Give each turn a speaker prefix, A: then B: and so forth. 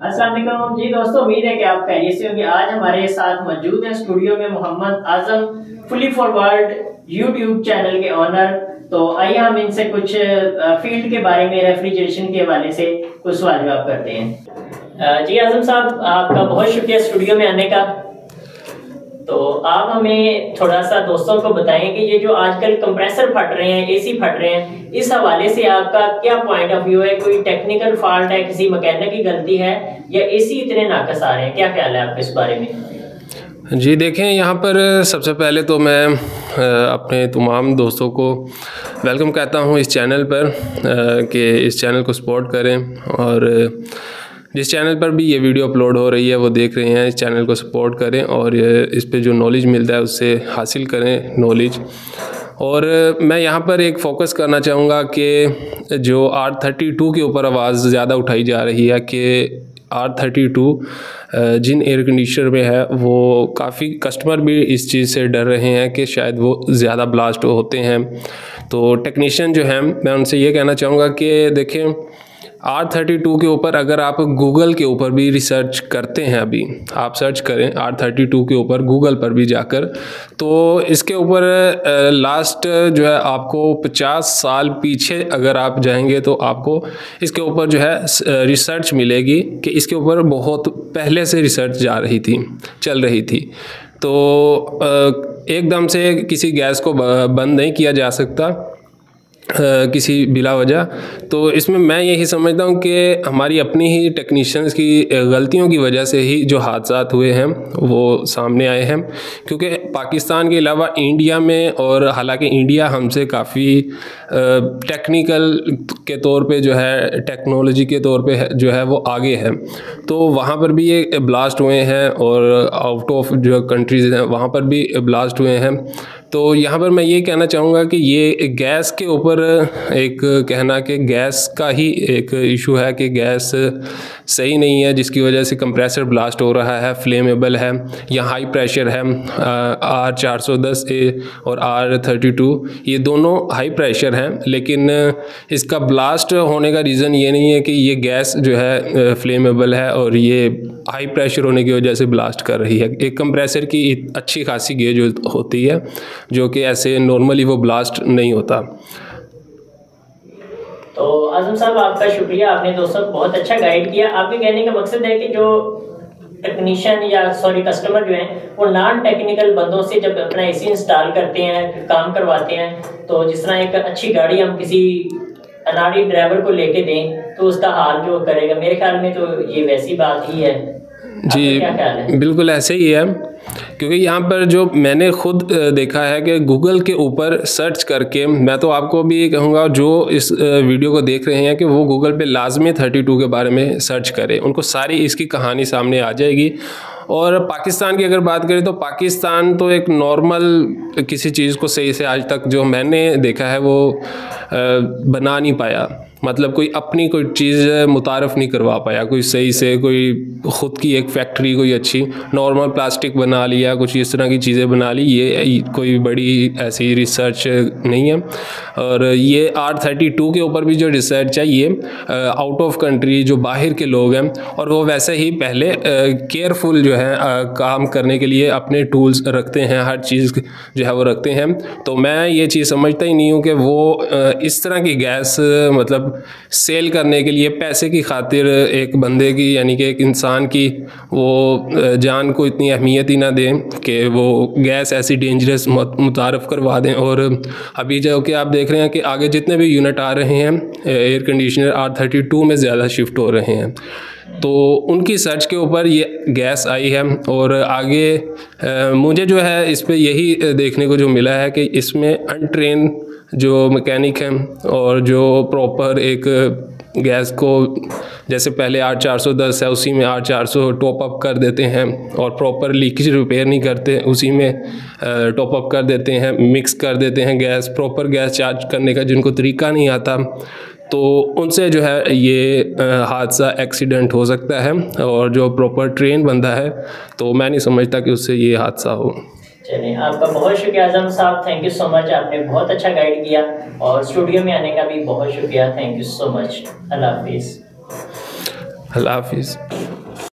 A: अस्सलाम वालेकुम जी दोस्तों, उम्मीद है कि आप खैरियत से होंगे। आज हमारे साथ मौजूद हैं स्टूडियो में Mohammad Azam, fully forward YouTube channel के ऑनर। तो आइए हम इनसे कुछ फील्ड के बारे में, रेफ्रिजरेशन के हवाले से कुछ सवाल जवाब करते हैं। जी आजम साहब, आपका बहुत शुक्रिया स्टूडियो में आने का। तो आप हमें थोड़ा सा दोस्तों को बताएं कि ये जो आजकल कंप्रेसर फट रहे हैं, एसी फट रहे हैं, इस हवाले से आपका क्या पॉइंट ऑफ व्यू है? कोई टेक्निकल फॉल्ट है, किसी मैकेनिक की गलती है, या एसी इतने नाकस आ रहे हैं? क्या ख्याल है आपका इस बारे में?
B: जी देखें, यहाँ पर सबसे पहले तो मैं अपने तमाम दोस्तों को वेलकम कहता हूँ इस चैनल पर, कि इस चैनल को सपोर्ट करें, और जिस चैनल पर भी ये वीडियो अपलोड हो रही है वो देख रहे हैं, इस चैनल को सपोर्ट करें और इस पे जो नॉलेज मिलता है उससे हासिल करें नॉलेज। और मैं यहाँ पर एक फ़ोकस करना चाहूँगा कि जो R32 के ऊपर आवाज़ ज़्यादा उठाई जा रही है कि R32 जिन एयर कंडीशनर में है, वो काफ़ी कस्टमर भी इस चीज़ से डर रहे हैं कि शायद वो ज़्यादा ब्लास्ट होते हैं। तो टेक्नीशियन जो हैं, मैं उनसे ये कहना चाहूँगा कि देखें, R32 के ऊपर अगर आप गूगल के ऊपर भी रिसर्च करते हैं, अभी आप सर्च करें R32 के ऊपर गूगल पर भी जाकर, तो इसके ऊपर लास्ट जो है आपको 50 साल पीछे अगर आप जाएंगे तो आपको इसके ऊपर जो है रिसर्च मिलेगी कि इसके ऊपर बहुत पहले से रिसर्च चल रही थी। तो एकदम से किसी गैस को बंद नहीं किया जा सकता किसी बिला वजह। तो इसमें मैं यही समझता हूँ कि हमारी अपनी ही टेक्नीशियंस की गलतियों की वजह से ही जो हादसात हुए हैं वो सामने आए हैं। क्योंकि पाकिस्तान के अलावा इंडिया में, और हालांकि इंडिया हमसे काफ़ी टेक्निकल के तौर पे जो है, टेक्नोलॉजी के तौर पे जो है वो आगे है, तो वहाँ पर भी ये ब्लास्ट हुए हैं, और आउट ऑफ जो कंट्रीज़ हैं वहाँ पर भी ब्लास्ट हुए हैं। तो यहाँ पर मैं ये कहना चाहूँगा कि ये गैस के ऊपर एक कहना कि गैस का ही एक इशू है कि गैस सही नहीं है, जिसकी वजह से कंप्रेसर ब्लास्ट हो रहा है, फ्लेमेबल है या हाई प्रेशर है। R410A और R32 ये दोनों हाई प्रेशर हैं, लेकिन इसका ब्लास्ट होने का रीज़न ये नहीं है कि ये गैस जो है फ्लेमेबल है और ये हाई प्रेशर होने की वजह से ब्लास्ट कर रही है। एक कंप्रेसर की अच्छी खासी गेज होती है जो कि ऐसे नॉर्मली वो ब्लास्ट नहीं होता।
A: तो आजम साहब, आपका शुक्रिया, आपने दोस्तों को बहुत अच्छा गाइड किया। आपके कहने का मकसद है कि जो टेक्नीशियन या कस्टमर जो हैं वो नॉन टेक्निकल बंदों से जब अपना एसी इंस्टॉल करते हैं, काम करवाते हैं, तो जिस तरह एक अच्छी गाड़ी हम किसी अनाड़ी ड्राइवर को लेके दें तो उसका हाल जो करेगा, मेरे ख्याल में तो ये वैसी बात ही है।
B: जी बिल्कुल ऐसे ही है, क्योंकि यहाँ पर जो मैंने खुद देखा है कि गूगल के ऊपर सर्च करके, मैं तो आपको भी कहूँगा जो इस वीडियो को देख रहे हैं कि वो गूगल पे लाजमी 32 के बारे में सर्च करें, उनको सारी इसकी कहानी सामने आ जाएगी। और पाकिस्तान की अगर बात करें तो पाकिस्तान तो एक नॉर्मल किसी चीज़ को सही से आज तक जो मैंने देखा है वो बना नहीं पाया, मतलब कोई अपनी कोई चीज़ मुतारफ़ नहीं करवा पाया कोई सही से, कोई ख़ुद की एक फैक्ट्री कोई अच्छी नॉर्मल प्लास्टिक बना लिया, कुछ इस तरह की चीज़ें बना ली, ये कोई बड़ी ऐसी रिसर्च नहीं है। और ये R32 के ऊपर भी जो रिसर्च है ये आउट ऑफ कंट्री जो बाहर के लोग हैं, और वो वैसे ही पहले केयरफुल जो है काम करने के लिए अपने टूल्स रखते हैं, हर चीज़ जो है वो रखते हैं। तो मैं ये चीज़ समझता ही नहीं हूँ कि वो इस तरह की गैस मतलब सेल करने के लिए पैसे की खातिर एक बंदे की, यानी कि एक इंसान की वो जान को इतनी अहमियत ही ना दें कि वो गैस ऐसी डेंजरस मुतारफ़ करवा दें। और अभी जो कि आप देख रहे हैं कि आगे जितने भी यूनिट आ रहे हैं एयर कंडीशनर R32 में ज़्यादा शिफ्ट हो रहे हैं, तो उनकी सर्च के ऊपर ये गैस आई है। और आगे मुझे जो है इस पे यही देखने को जो मिला है कि इसमें अनट्रेन जो मैकेनिक हैं और जो प्रॉपर एक गैस को, जैसे पहले R410 है उसी में R400 टॉप अप कर देते हैं, और प्रॉपर लीकेज रिपेयर नहीं करते, उसी में टॉप अप कर देते हैं, मिक्स कर देते हैं गैस, प्रॉपर गैस चार्ज करने का जिनको तरीका नहीं आता, तो उनसे जो है ये हादसा एक्सीडेंट हो सकता है। और जो प्रॉपर ट्रेन बंदा है तो मैं नहीं समझता कि उससे ये हादसा हो।
A: चलिए, आपका बहुत शुक्रिया आजम साहब, थैंक यू सो मच, आपने बहुत अच्छा गाइड किया, और स्टूडियो में आने का भी बहुत शुक्रिया, थैंक यू सो मच। अल्लाह हाफिज़।
B: अल्लाह हाफिज़।